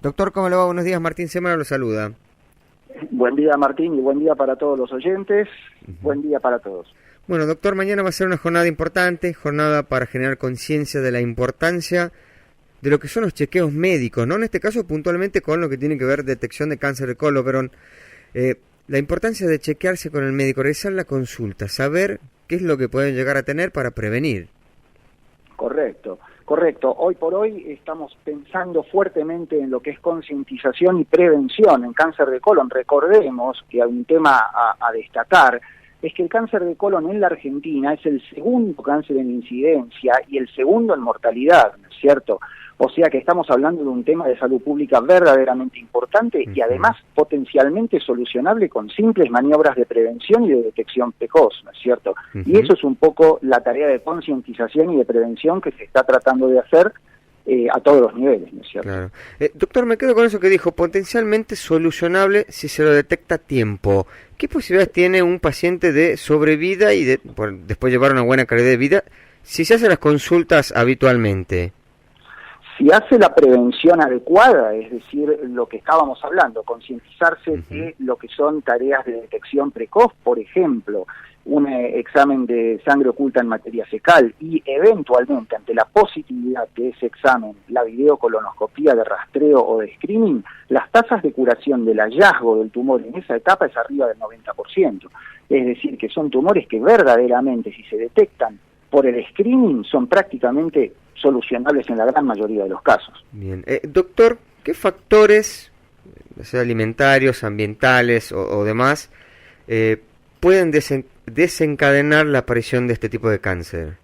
Doctor, ¿cómo le va? Buenos días, Martín Semana lo saluda. Buen día, Martín, y buen día para todos los oyentes. Buen día para todos. Bueno, doctor, mañana va a ser una jornada importante, jornada para generar conciencia de la importancia de lo que son los chequeos médicos, ¿no? En este caso, puntualmente con lo que tiene que ver detección de cáncer de colon, la importancia de chequearse con el médico, realizar la consulta, saber qué es lo que pueden llegar a tener para prevenir. Correcto. Hoy por hoy estamos pensando fuertemente en lo que es concientización y prevención en cáncer de colon. Recordemos que hay un tema a destacar, es que el cáncer de colon en la Argentina es el segundo cáncer en incidencia y el segundo en mortalidad, ¿no es cierto? O sea que estamos hablando de un tema de salud pública verdaderamente importante y además potencialmente solucionable con simples maniobras de prevención y de detección precoz, ¿no es cierto? Y eso es un poco la tarea de concientización y de prevención que se está tratando de hacer a todos los niveles, ¿no es cierto? Claro. Doctor, me quedo con eso que dijo, potencialmente solucionable si se lo detecta a tiempo. ¿Qué posibilidades tiene un paciente de sobrevida y después llevar una buena calidad de vida si se hacen las consultas habitualmente? Si hace la prevención adecuada, es decir, lo que estábamos hablando, concientizarse de lo que son tareas de detección precoz, por ejemplo, un examen de sangre oculta en materia fecal y eventualmente ante la positividad de ese examen, la videocolonoscopía de rastreo o de screening, las tasas de curación del hallazgo del tumor en esa etapa es arriba del 90%. Es decir, que son tumores que verdaderamente, si se detectan por el screening, son prácticamente solucionables en la gran mayoría de los casos. Bien. Doctor, ¿qué factores, sea alimentarios, ambientales o demás, pueden desencadenar la aparición de este tipo de cáncer?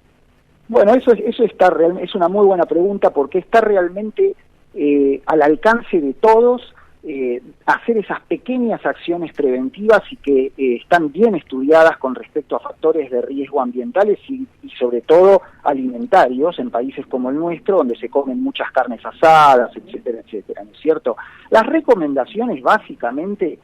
Bueno, eso es una muy buena pregunta porque está realmente al alcance de todos hacer esas pequeñas acciones preventivas y que están bien estudiadas con respecto a factores de riesgo ambientales y sobre todo alimentarios en países como el nuestro, donde se comen muchas carnes asadas, etcétera, etcétera, ¿no es cierto? Las recomendaciones básicamente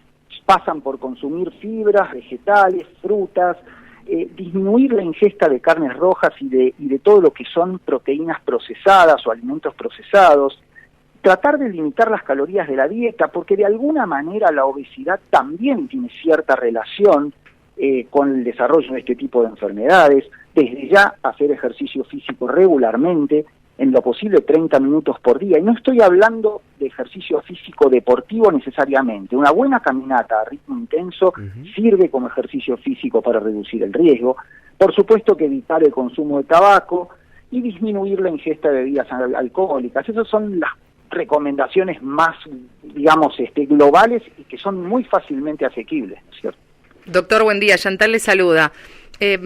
pasan por consumir fibras, vegetales, frutas, disminuir la ingesta de carnes rojas y de todo lo que son proteínas procesadas o alimentos procesados, tratar de limitar las calorías de la dieta, porque de alguna manera la obesidad también tiene cierta relación con el desarrollo de este tipo de enfermedades, desde ya hacer ejercicio físico regularmente, en lo posible 30 minutos por día, y no estoy hablando de ejercicio físico deportivo necesariamente, una buena caminata a ritmo intenso sirve como ejercicio físico para reducir el riesgo, por supuesto que evitar el consumo de tabaco y disminuir la ingesta de bebidas alcohólicas, esas son las recomendaciones más, digamos, globales y que son muy fácilmente asequibles, ¿no es cierto? Doctor, buen día. Chantal le saluda.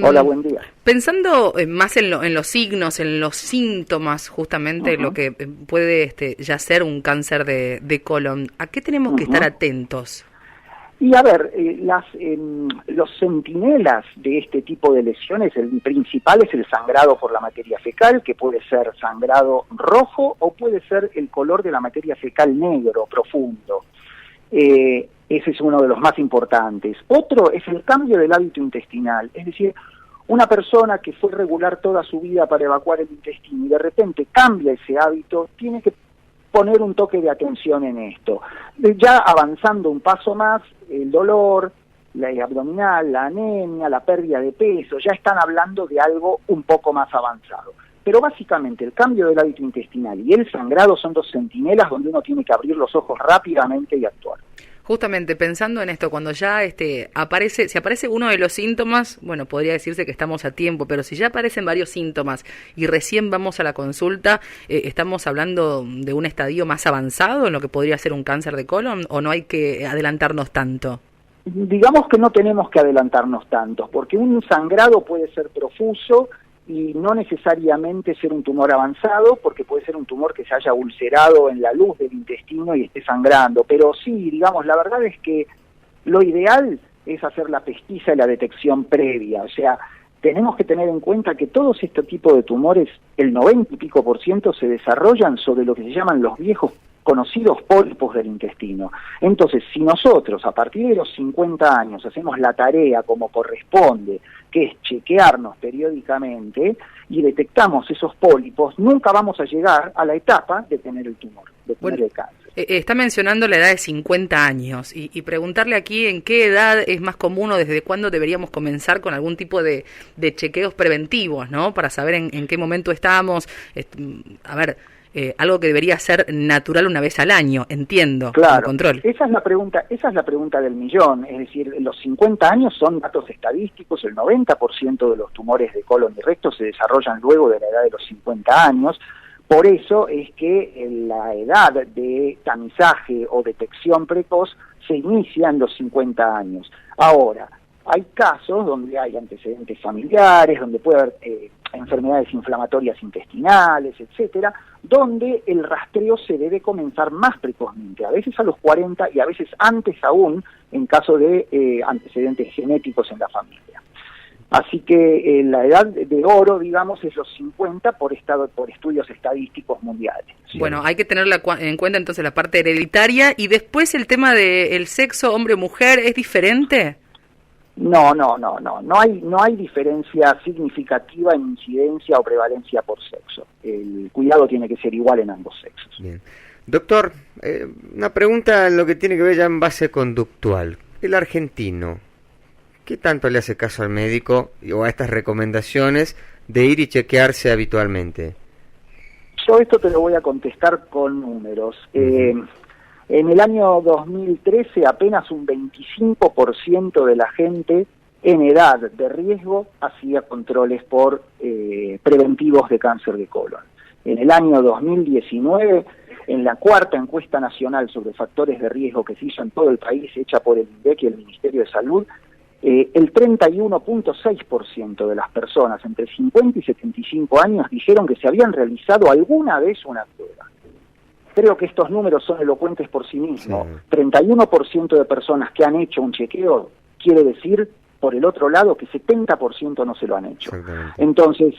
Hola, buen día. Pensando más en los signos, en los síntomas, justamente, lo que puede ya ser un cáncer de colon, ¿a qué tenemos que estar atentos? Y a ver, los centinelas de este tipo de lesiones, el principal es el sangrado por la materia fecal, que puede ser sangrado rojo o puede ser el color de la materia fecal negro, profundo. Ese es uno de los más importantes. Otro es el cambio del hábito intestinal, es decir, una persona que fue regular toda su vida para evacuar el intestino y de repente cambia ese hábito, tiene que poner un toque de atención en esto. Ya avanzando un paso más, el dolor, la abdominal, la anemia, la pérdida de peso, ya están hablando de algo un poco más avanzado. Pero básicamente el cambio del hábito intestinal y el sangrado son dos centinelas donde uno tiene que abrir los ojos rápidamente y actuar. Justamente pensando en esto, cuando ya si aparece uno de los síntomas, bueno, podría decirse que estamos a tiempo, pero si ya aparecen varios síntomas y recién vamos a la consulta, ¿estamos hablando de un estadio más avanzado en lo que podría ser un cáncer de colon o no hay que adelantarnos tanto? Digamos que no tenemos que adelantarnos tanto, porque un sangrado puede ser profuso y no necesariamente ser un tumor avanzado, porque puede ser un tumor que se haya ulcerado en la luz del intestino y esté sangrando. Pero sí, digamos, la verdad es que lo ideal es hacer la pesquisa y la detección previa. O sea, tenemos que tener en cuenta que todos este tipo de tumores, el 90 y pico % se desarrollan sobre lo que se llaman los viejos conocidos pólipos del intestino. Entonces, si nosotros a partir de los 50 años hacemos la tarea como corresponde, que es chequearnos periódicamente y detectamos esos pólipos, nunca vamos a llegar a la etapa de tener el tumor, de tener el cáncer. Está mencionando la edad de 50 años y preguntarle aquí en qué edad es más común o desde cuándo deberíamos comenzar con algún tipo de chequeos preventivos, ¿no? Para saber en qué momento estamos. A ver, algo que debería ser natural una vez al año, entiendo, claro, con control. Esa es la pregunta del millón, es decir, los 50 años son datos estadísticos, el 90% de los tumores de colon y recto se desarrollan luego de la edad de los 50 años. Por eso es que la edad de tamizaje o detección precoz se inicia en los 50 años. Ahora, hay casos donde hay antecedentes familiares, donde puede haber enfermedades inflamatorias intestinales, etcétera, donde el rastreo se debe comenzar más precozmente, a veces a los 40 y a veces antes aún en caso de antecedentes genéticos en la familia. Así que la edad de oro, digamos, es los 50 por estudios estadísticos mundiales. Bueno, hay que tener en cuenta entonces la parte hereditaria y después el tema del sexo, hombre o mujer, ¿es diferente? No hay diferencia significativa en incidencia o prevalencia por sexo. El cuidado tiene que ser igual en ambos sexos. Bien. Doctor, una pregunta en lo que tiene que ver ya en base conductual. El argentino, ¿qué tanto le hace caso al médico o a estas recomendaciones de ir y chequearse habitualmente? Yo esto te lo voy a contestar con números. En el año 2013 apenas un 25% de la gente en edad de riesgo hacía controles por preventivos de cáncer de colon. En el año 2019, en la cuarta encuesta nacional sobre factores de riesgo que se hizo en todo el país, hecha por el INDEC y el Ministerio de Salud, el 31.6% de las personas entre 50 y 75 años dijeron que se habían realizado alguna vez una prueba. Creo que estos números son elocuentes por sí mismos. Sí. 31% de personas que han hecho un chequeo quiere decir, por el otro lado, que 70% no se lo han hecho. Entonces,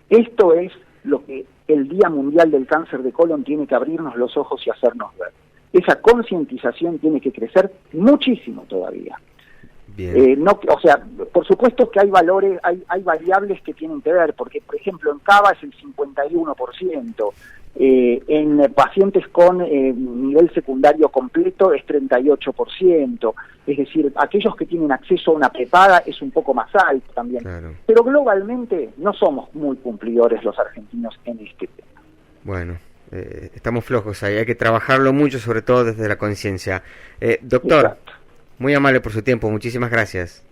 esto es lo que el Día Mundial del Cáncer de Colon tiene que abrirnos los ojos y hacernos ver. Esa concientización tiene que crecer muchísimo todavía. O sea, por supuesto que hay valores, hay variables que tienen que ver, porque por ejemplo en Cava es el 51%, en pacientes con nivel secundario completo es 38%, es decir, aquellos que tienen acceso a una prepaga es un poco más alto también, claro. Pero globalmente no somos muy cumplidores los argentinos en este tema. Bueno, estamos flojos ahí, hay que trabajarlo mucho, sobre todo desde la conciencia. Doctor, exacto. Muy amable por su tiempo, muchísimas gracias.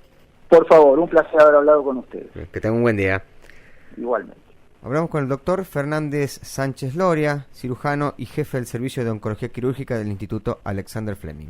Por favor, un placer haber hablado con ustedes. Que tenga un buen día. Igualmente. Hablamos con el doctor Fernández Sánchez Loria, cirujano y jefe del Servicio de Oncología Quirúrgica del Instituto Alexander Fleming.